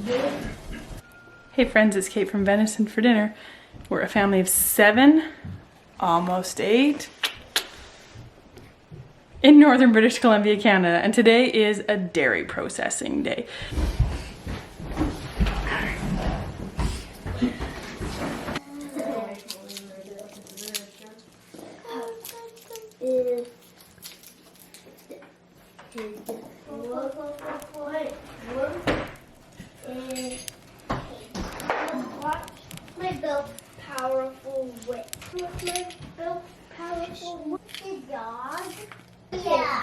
Hey friends, it's Kate from Venison for dinner. We're a family of 7, almost 8, in northern British Columbia, Canada, and today is a dairy processing day. My built powerful whip. My built powerful whip. The dog. Yeah.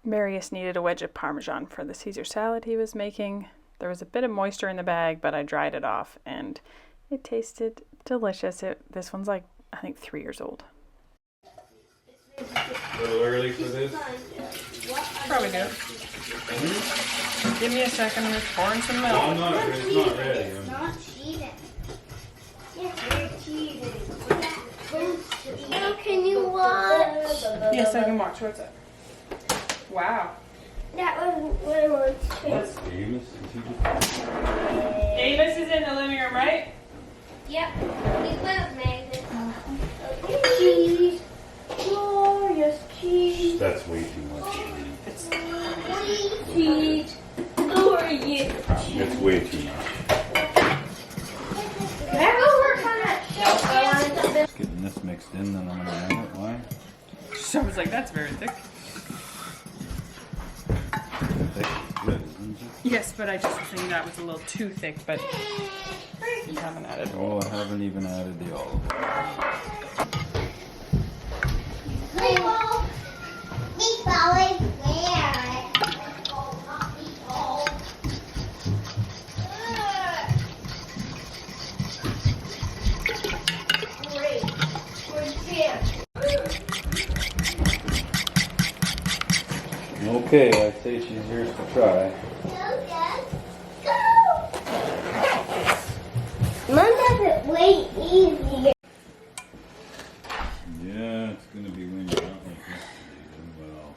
Marius needed a wedge of Parmesan for the Caesar salad he was making. There was a bit of moisture in the bag, but I dried it off and it tasted delicious. This one's like, I think 3 years old. A little early for this? Probably good. Give me a second, I'm just pouring some milk. No, it's not ready. It's not cheating. Yes, you're cheating. Can you watch? Yes, I can watch. What's up? Wow. That was what I wanted to What's Amos? Amos is in the living room, right? Yep. He's with Megan. Cheese. Glorious cheese. That's way too much. Cheese. Glorious. It's way too much. Never work on that shelf. Getting this mixed in, then I'm gonna add it. Why? So I was like, that's very thick. Thick is good, isn't it? Yes, but I just was thinking that was a little too thick, but you haven't added. Oh, I haven't even added the olive oil. Okay, I'd say she's yours to try. Mine does it way easier. Yeah, it's gonna be when you're not like this today. Well,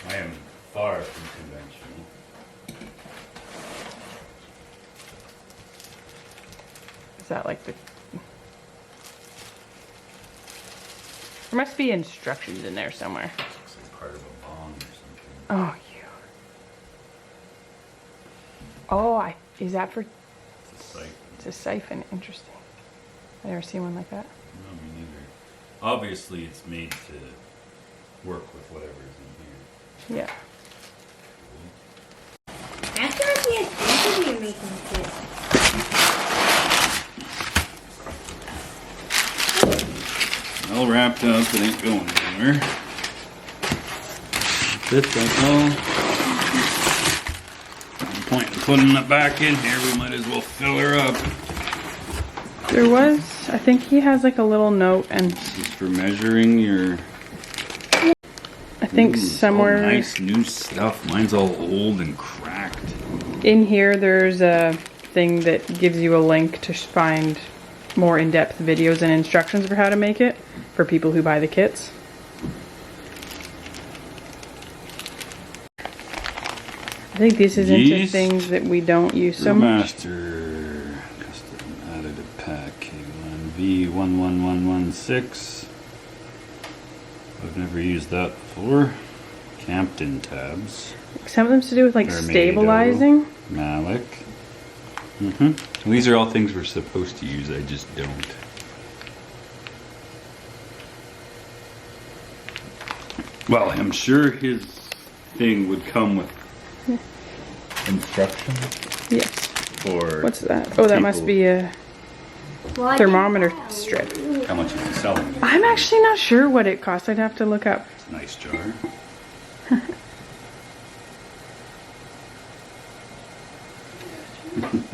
I am far from conventional. Is that like the... There must be instructions in there somewhere. Looks like part of a bong or something. Oh, you. Oh, is that for... It's a siphon. It's a siphon. Interesting. I never seen one like that. No, me neither. Obviously, it's made to work with whatever's in here. Yeah. That's gonna be a thing you're making this. All wrapped up, it ain't going anywhere. This that's all. No point in putting it back in here, we might as well fill her up. There was, I think he has like a little note and This is for measuring your... I think Ooh, it's all somewhere nice new stuff. Mine's all old and cracked. in here there's a thing that gives you a link to find more in-depth videos and instructions for how to make it for people who buy the kits. I think this is into Yeast. things that we don't use so much. Master custom additive pack V11116. I've never used that before. Campton tabs. Something's to do with like Tornado. stabilizing. Malik. These are all things we're supposed to use, I just don't. Well, I'm sure his thing would come with instructions Yes. for... What's that? Oh, that must be a thermometer strip. How much is he selling? I'm actually not sure what it costs. I'd have to look up. It's a nice jar.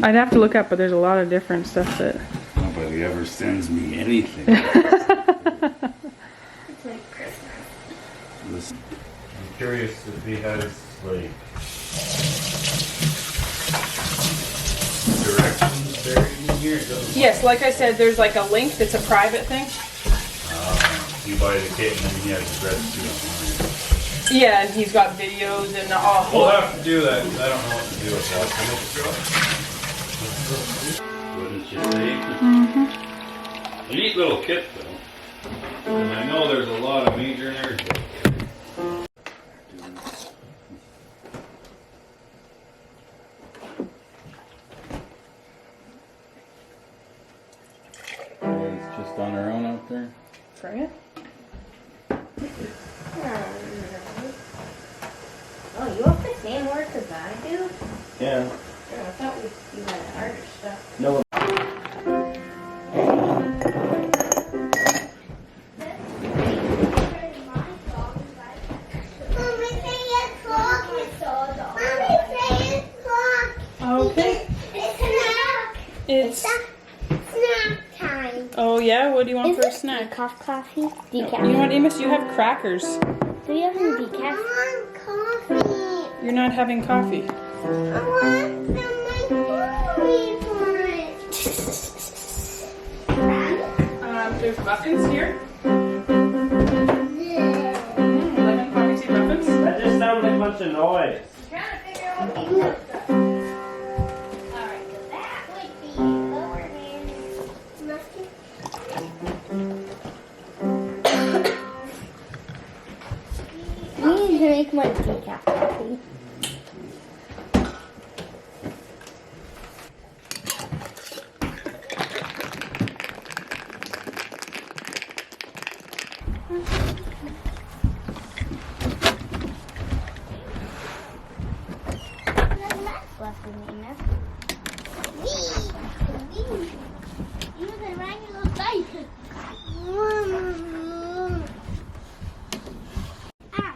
I'd have to look up, but there's a lot of different stuff that... Nobody ever sends me anything. It's like Christmas. I'm curious if he has, like, directions there. here? It doesn't. Yes, like I said, there's like a link that's a private thing. You buy the kit and then he has the recipe online. Yeah, and he's got videos and all. We'll have to do that. I don't know what to do with that. What did you say? A neat little kit though. And I know there's a lot of meat in there. It's just on her own out there. Freya? Oh, you have the same work as I do? Yeah. I thought you had harder stuff. No. Okay. It's Snack time. oh yeah. What do you want for a snack? Decaf coffee? Decaf. You know what, Amos? You have crackers. Do you have any decaf? I want coffee. You're not having coffee. I want some coffee for it. There's muffins here. Yeah. Lemon coffee tea muffins. That just sounds like a bunch of noise. Trying to figure out what you want. Alright, so that would be lower than mustard. We need to make my decaf coffee. Left with me, Miss. You was a rhyme little dice. Ow.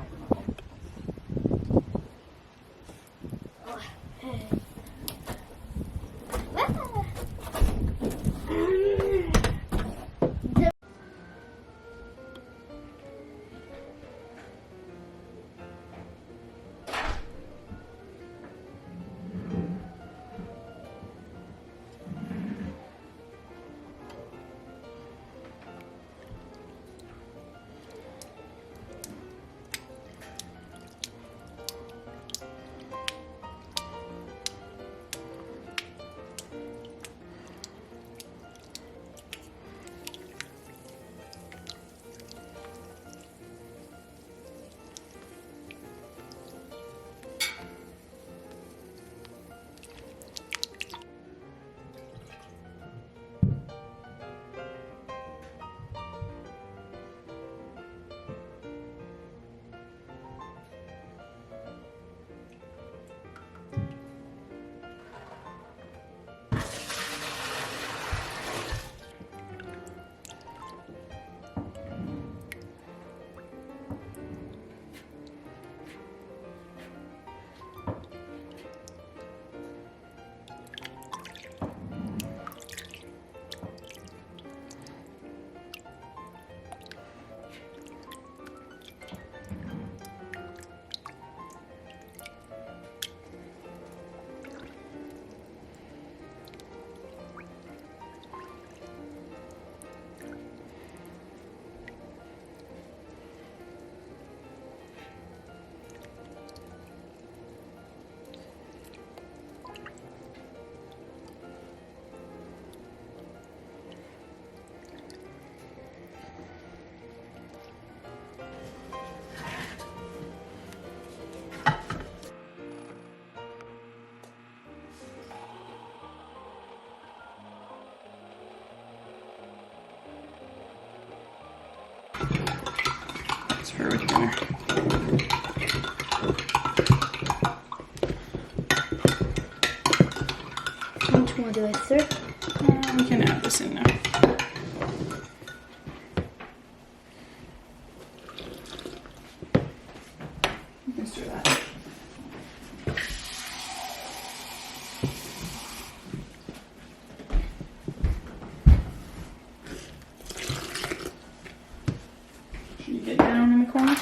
It's for dinner. Which one do I serve? We can add this in now. Let's do that. Should you get down in the corner?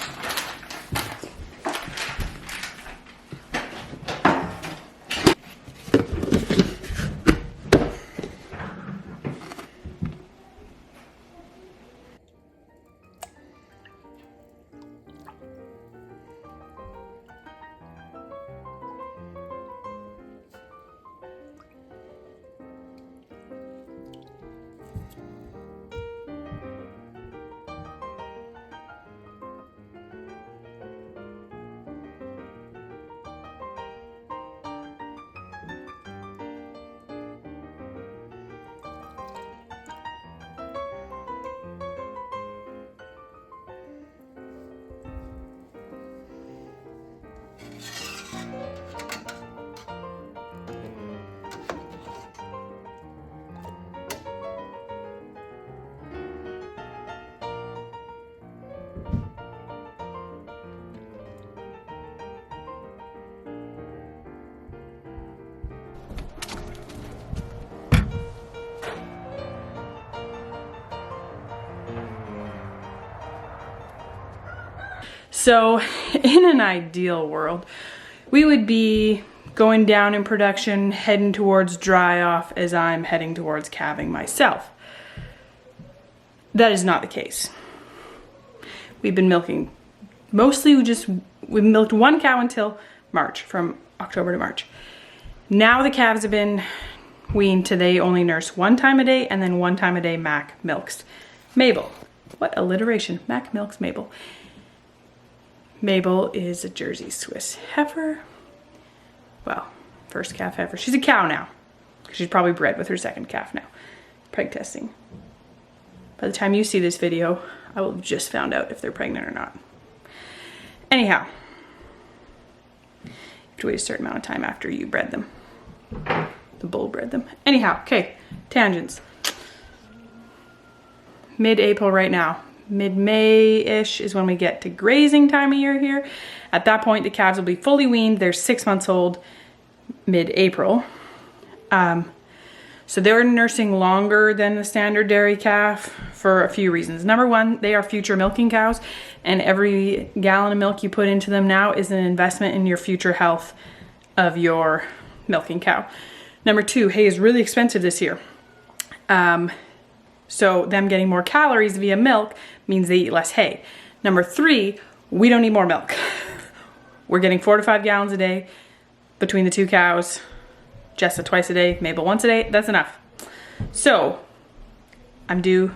So in an ideal world, we would be going down in production, heading towards dry off as I'm heading towards calving myself. That is not the case. We've been milking mostly we milked one cow until March, from October to March. Now the calves have been weaned to they only nurse 1 time a day, and then 1 time a day Mac milks Mabel. What alliteration, Mac milks Mabel. Mabel is a Jersey Swiss heifer. Well, first calf heifer. She's a cow now. She's probably bred with her second calf now. Preg testing. By the time you see this video, I will have just found out if they're pregnant or not. Anyhow, you have to wait a certain amount of time after you bred them. The bull bred them. Anyhow, okay, tangents. Mid-April right now. Mid-May-ish is when we get to grazing time of year here. At that point, the calves will be fully weaned. They're 6 months old mid-April. So they're nursing longer than the standard dairy calf for a few reasons. Number one, they are future milking cows, and every gallon of milk you put into them now is an investment in your future health of your milking cow. Number two, hay is really expensive this year. So them getting more calories via milk means they eat less hay. Number three, we don't need more milk. We're getting 4 to 5 gallons a day between the 2 cows. Jessa twice a day, Mabel once a day, that's enough. So, I'm due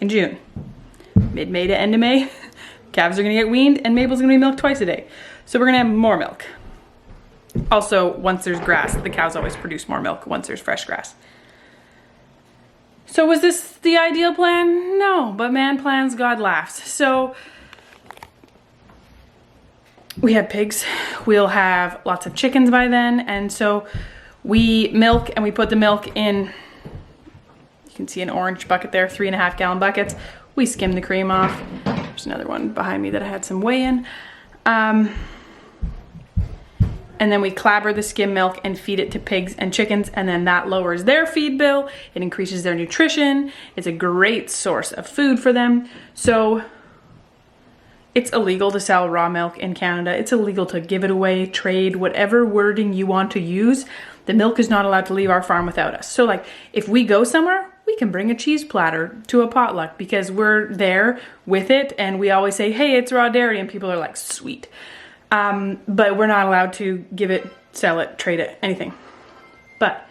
in June. Mid-May to end of May, calves are gonna get weaned and Mabel's gonna be milked twice a day. So we're gonna have more milk. Also, once there's grass, the cows always produce more milk once there's fresh grass. So was this the ideal plan? No, but man plans, God laughs. So, we have pigs, we'll have lots of chickens by then, and so we milk and we put the milk in, you can see an orange bucket there, 3.5 gallon buckets. We skim the cream off. There's another one behind me that I had some whey in. And then we clabber the skim milk and feed it to pigs and chickens, and then that lowers their feed bill. It increases their nutrition. It's a great source of food for them. So it's illegal to sell raw milk in Canada. It's illegal to give it away, trade, whatever wording you want to use. The milk is not allowed to leave our farm without us. So like if we go somewhere, we can bring a cheese platter to a potluck because we're there with it, and we always say, hey, it's raw dairy, and people are like, sweet. But we're not allowed to give it, sell it, trade it, anything. But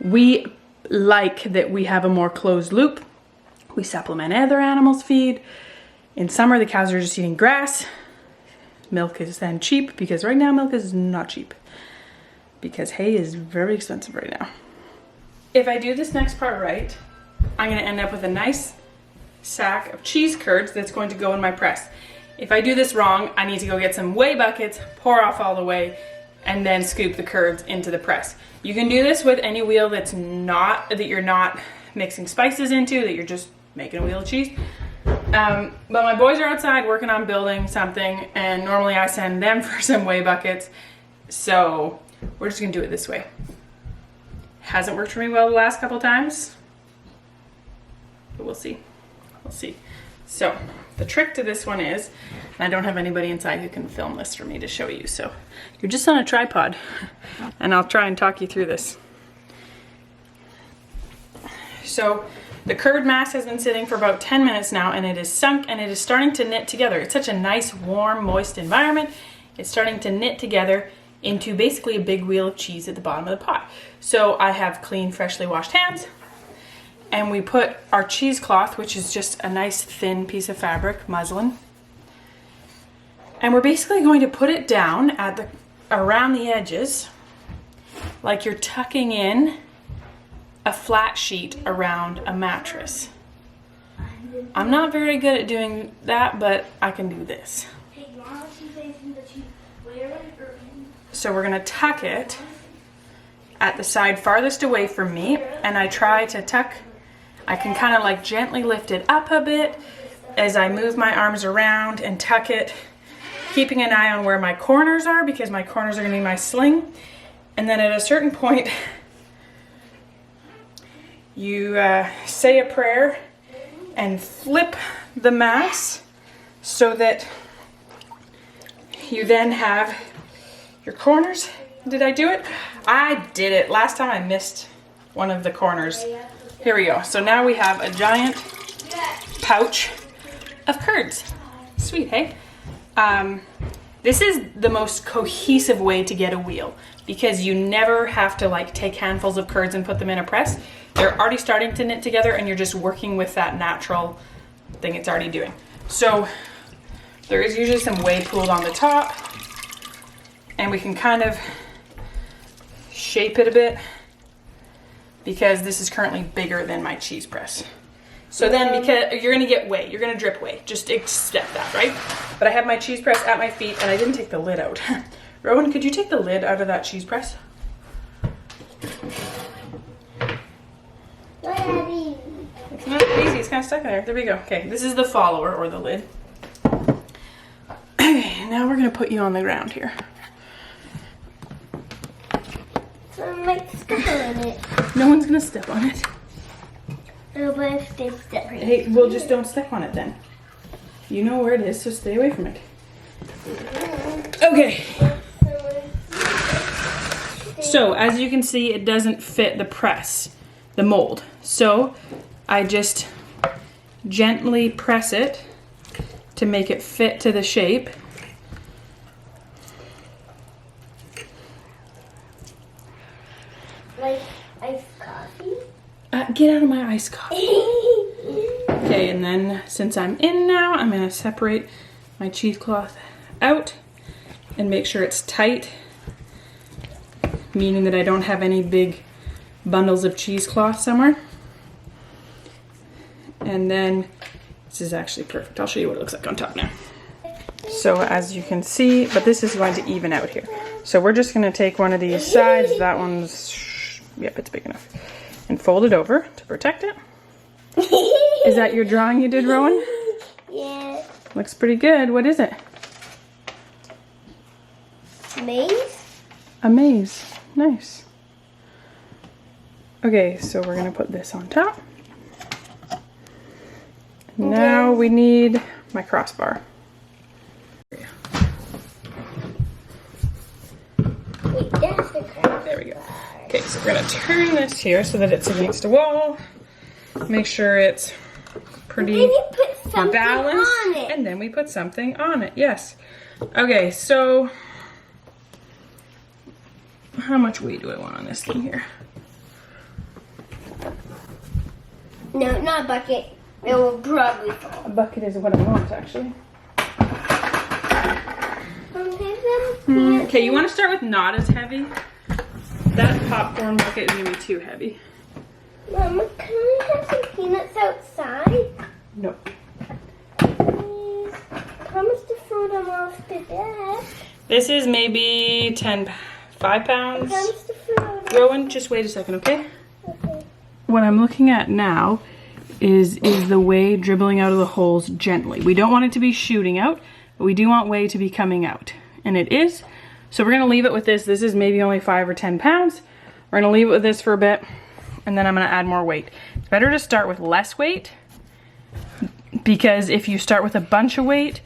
we like that we have a more closed loop. We supplement other animals' feed. In summer, the cows are just eating grass. Milk is then cheap because right now milk is not cheap because hay is very expensive right now. If I do this next part right, I'm gonna end up with a nice sack of cheese curds that's going to go in my press. If I do this wrong, I need to go get some whey buckets, pour off all the whey, and then scoop the curds into the press. You can do this with any wheel that you're not mixing spices into, that you're just making a wheel of cheese. But my boys are outside working on building something, and normally I send them for some whey buckets. So we're just gonna do it this way. Hasn't worked for me well the last couple times, but we'll see. We'll see. So the trick to this one is, and I don't have anybody inside who can film this for me to show you, so you're just on a tripod, and I'll try and talk you through this. So the curd mass has been sitting for about 10 minutes now, and it is sunk and it is starting to knit together. It's such a nice, warm, moist environment. It's starting to knit together into basically a big wheel of cheese at the bottom of the pot. So I have clean, freshly washed hands, and we put our cheesecloth, which is just a nice thin piece of fabric, muslin, and we're basically going to put it down around the edges, like you're tucking in a flat sheet around a mattress. I'm not very good at doing that, but I can do this. So we're gonna tuck it at the side farthest away from me, and I try to tuck, I can kind of like gently lift it up a bit as I move my arms around and tuck it, keeping an eye on where my corners are, because my corners are gonna be my sling. And then at a certain point, you say a prayer and flip the mass so that You then have your corners. Did I do it? I did it. Last time I missed one of the corners. Here we go. So now we have a giant pouch of curds. Sweet, hey? This is the most cohesive way to get a wheel because you never have to like take handfuls of curds and put them in a press. They're already starting to knit together and you're just working with that natural thing it's already doing. So there is usually some whey pooled on the top and we can kind of shape it a bit because this is currently bigger than my cheese press. So then because you're gonna get whey, you're gonna drip whey, just accept that, right? But I have my cheese press at my feet and I didn't take the lid out. Rowan, could you take the lid out of that cheese press? It's not easy, it's kind of stuck in there. There we go. Okay, this is the follower or the lid. Okay, now we're gonna put you on the ground here. So I might step on it. No one's gonna step on it. No, but if they step on it. Hey, well just don't step on it then. You know where it is, so stay away from it. Okay. So as you can see, it doesn't fit the press, the mold. So I just gently press it to make it fit to the shape. Like iced coffee? Get out of my iced coffee. Okay, and then since I'm in now, I'm gonna separate my cheesecloth out and make sure it's tight, meaning that I don't have any big bundles of cheesecloth somewhere. And then this is actually perfect. I'll show you what it looks like on top now. So as you can see, but this is going to even out here. So we're just gonna take one of these sides, that one's, yep, it's big enough, and fold it over to protect it. Is that your drawing you did, Rowan? Yeah. Looks pretty good. What is it? Maze? A maze. Nice. Okay, so we're gonna put this on top. Now we need my crossbar. Wait, that's the crossbar. There we go. Okay, so we're gonna turn this here so that it's against a wall. Make sure it's pretty Then you put something balanced, on it. and then we put something on it. Yes. Okay, so how much weight do I want on this thing here? No, not a bucket. It will probably fall. A bucket is what I want, actually. Okay, you want to start with not as heavy. That popcorn bucket is gonna be too heavy. Mama, can I have some peanuts outside? No. Please. Promise to throw them off the deck. This is maybe 5 pounds. Promise to throw them. Rowan, just wait a second, okay? Okay. What I'm looking at now is the whey dribbling out of the holes gently. We don't want it to be shooting out, but we do want whey to be coming out. And it is. So we're gonna leave it with this. This is maybe only 5 or 10 pounds. We're gonna leave it with this for a bit, and then I'm gonna add more weight. It's better to start with less weight, because if you start with a bunch of weight,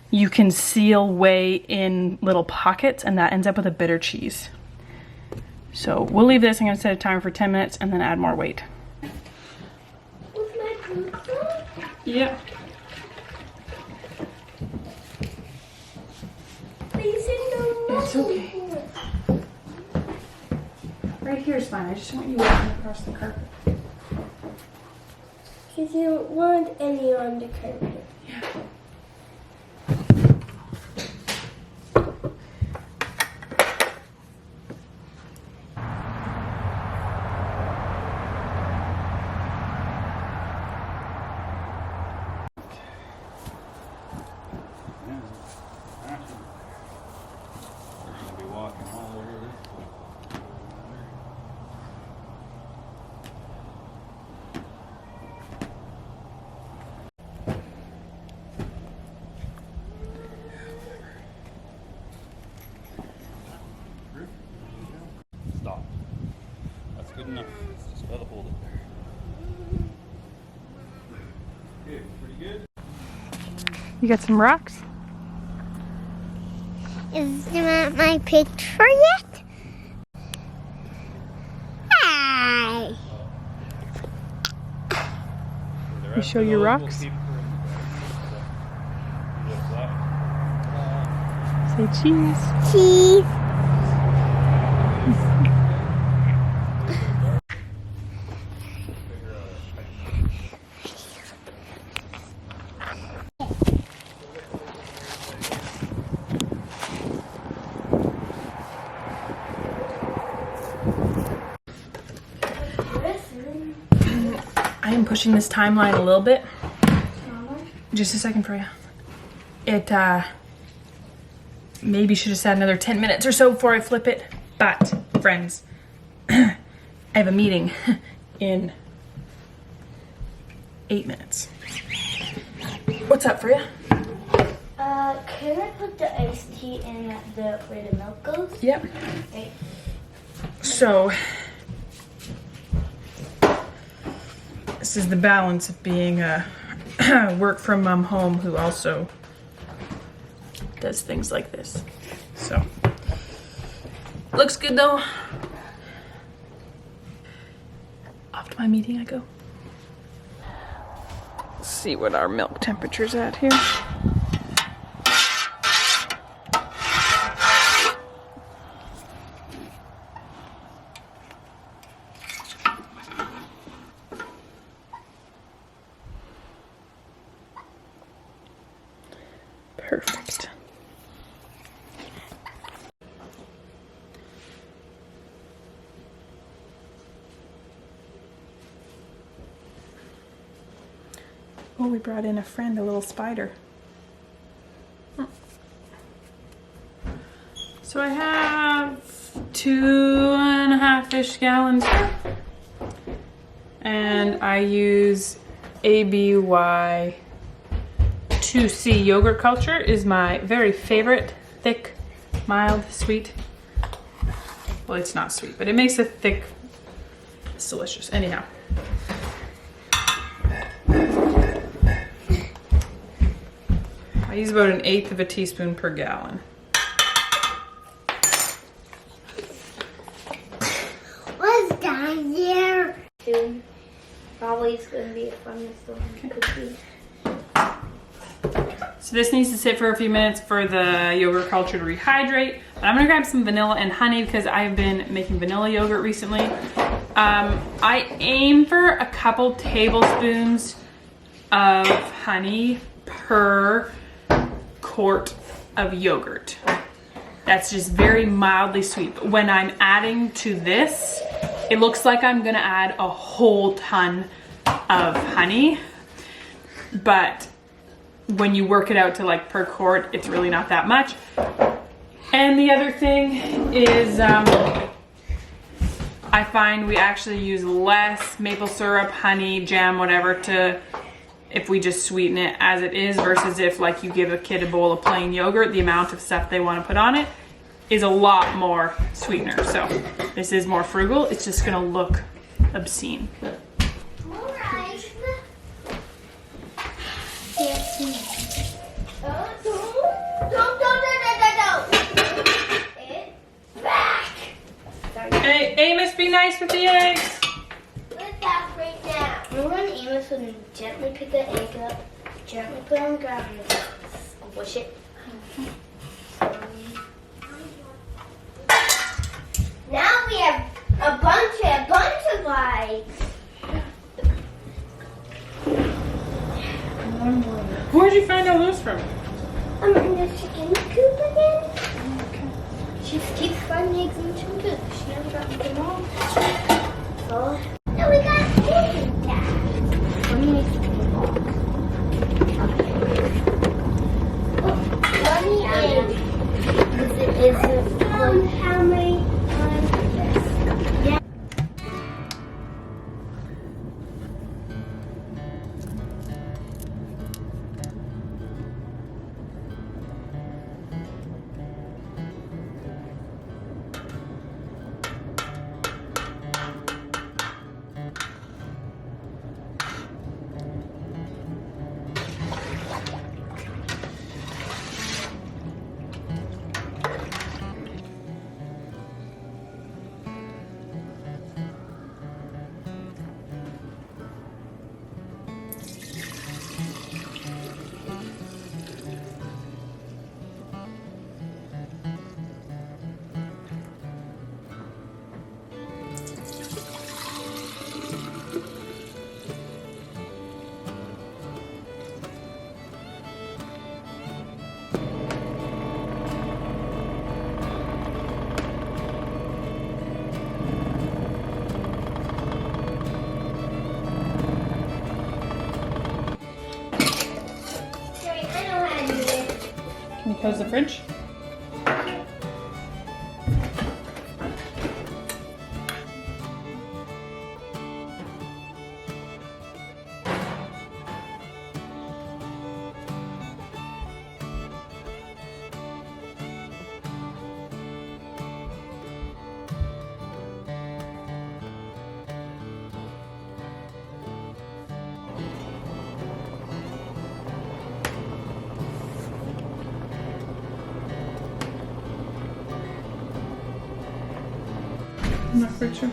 you can seal whey in little pockets, and that ends up with a bitter cheese. So we'll leave this. I'm gonna set a timer for 10 minutes and then add more weight. With my boots on? Yeah. Please no. It's okay. Right here is fine. I just want you walking across the carpet. Because you don't want any on the carpet. Yeah. Stop. That's good enough. Just gotta hold it there. Okay, pretty good. You got some rocks? Is that my picture yet? Hi. You show your rocks? Say cheese. Cheese. I am pushing this timeline a little bit. Just a second for you. It maybe should have said another 10 minutes or so before I flip it. But, friends, I have a meeting in 8 minutes. What's up for you? Can I put the iced tea in where the milk goes? Yep. Okay. So, this is the balance of being a work from mom home who also does things like this. So, looks good though. Off to my meeting I go. Let's see what our milk temperature's at here. Perfect. Oh, we brought in a friend, a little spider. So I have 2.5-ish gallons. And I use ABY 2C yogurt culture is my very favorite. Thick, mild, sweet. Well, it's not sweet, but it makes it thick. It's delicious. Anyhow. I use about 1/8 of a teaspoon per gallon. What's down there? Soon. Probably it's going to be a funnest one. Cookie. So this needs to sit for a few minutes for the yogurt culture to rehydrate. But I'm gonna grab some vanilla and honey because I've been making vanilla yogurt recently. I aim for a couple tablespoons of honey per quart of yogurt. That's just very mildly sweet. But when I'm adding to this, it looks like I'm gonna add a whole ton of honey, but when you work it out to like per quart, it's really not that much. And the other thing is I find we actually use less maple syrup, honey, jam, whatever if we just sweeten it as it is versus if like you give a kid a bowl of plain yogurt, the amount of stuff they want to put on it is a lot more sweetener. So this is more frugal. It's just gonna look obscene. Alright. It's back. Hey, Amos, be nice with the eggs. Put that right now. Remember when Amos would gently pick the egg up, gently put it on the ground, and squish it? Now we have a bunch of lights. Where'd you find all those from? I'm in the chicken coop again. She keeps finding eggs in the chicken coop. She never drops them all. So, No, we got chicken cat. let me make some chicken balls. Let me in. Is it How many times this? How's the fridge? I'm not quite sure.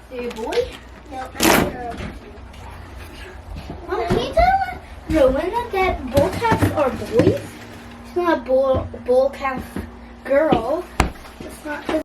Hey, boy. No, I'm girl. Mom, can you tell Rowena that bull calves are boys? It's not a bull calf girl. It's not.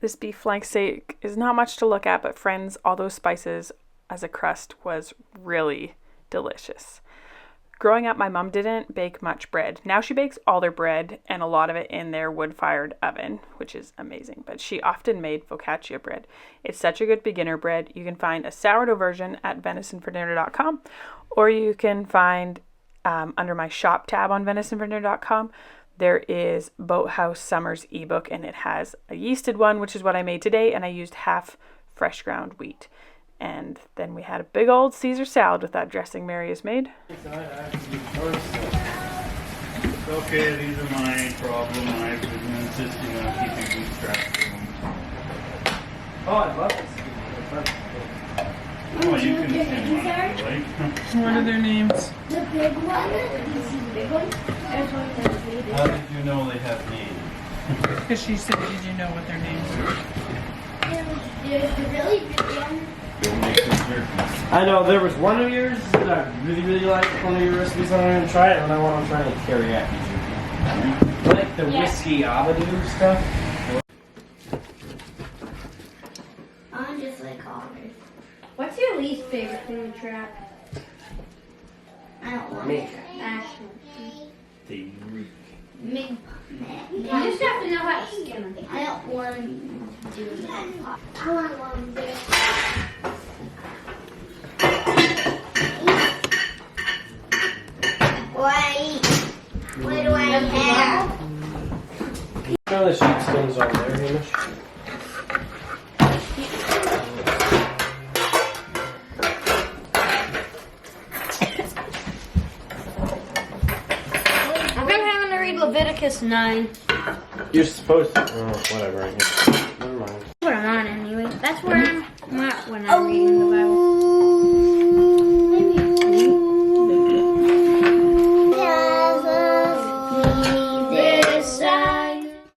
This beef flank steak is not much to look at, but friends, all those spices as a crust was really delicious. Growing up, my mom didn't bake much bread. Now she bakes all their bread and a lot of it in their wood-fired oven, which is amazing. But she often made focaccia bread. It's such a good beginner bread. You can find a sourdough version at venisonfordinner.com, or you can find under my shop tab on venisonfordinner.com. There is Boathouse Summer's ebook, and it has a yeasted one, which is what I made today, and I used half fresh ground wheat. And then we had a big old Caesar salad with that dressing Marius made. Okay, these are my problem knives. We're going to insisting on keeping these straps. Oh, I love this. Oh, you can stand on it, right? What are their names? The big one? You see the big one? There's one that's baby. How did you know they have names? Because she said, did you know what their names were? There's the really big one. Don't make them jerky. I know there was one of yours that I really liked. One of your recipes I'm going to try it, and I want to try the teriyaki jerky. Like the whiskey abadu stuff. I'm just like otters. What's your least favorite thing to trap? I don't want Me. it. Actually, They reek. Big. you just have to know how to skin them. I don't want to do that. I want one big. What do I have? None of the sheepskins on there, Hamish. I'm having to read Leviticus 9. You're supposed to. Oh, whatever. I guess. Never mind. That's what I'm on anyway. That's where I'm at when I'm reading the Bible.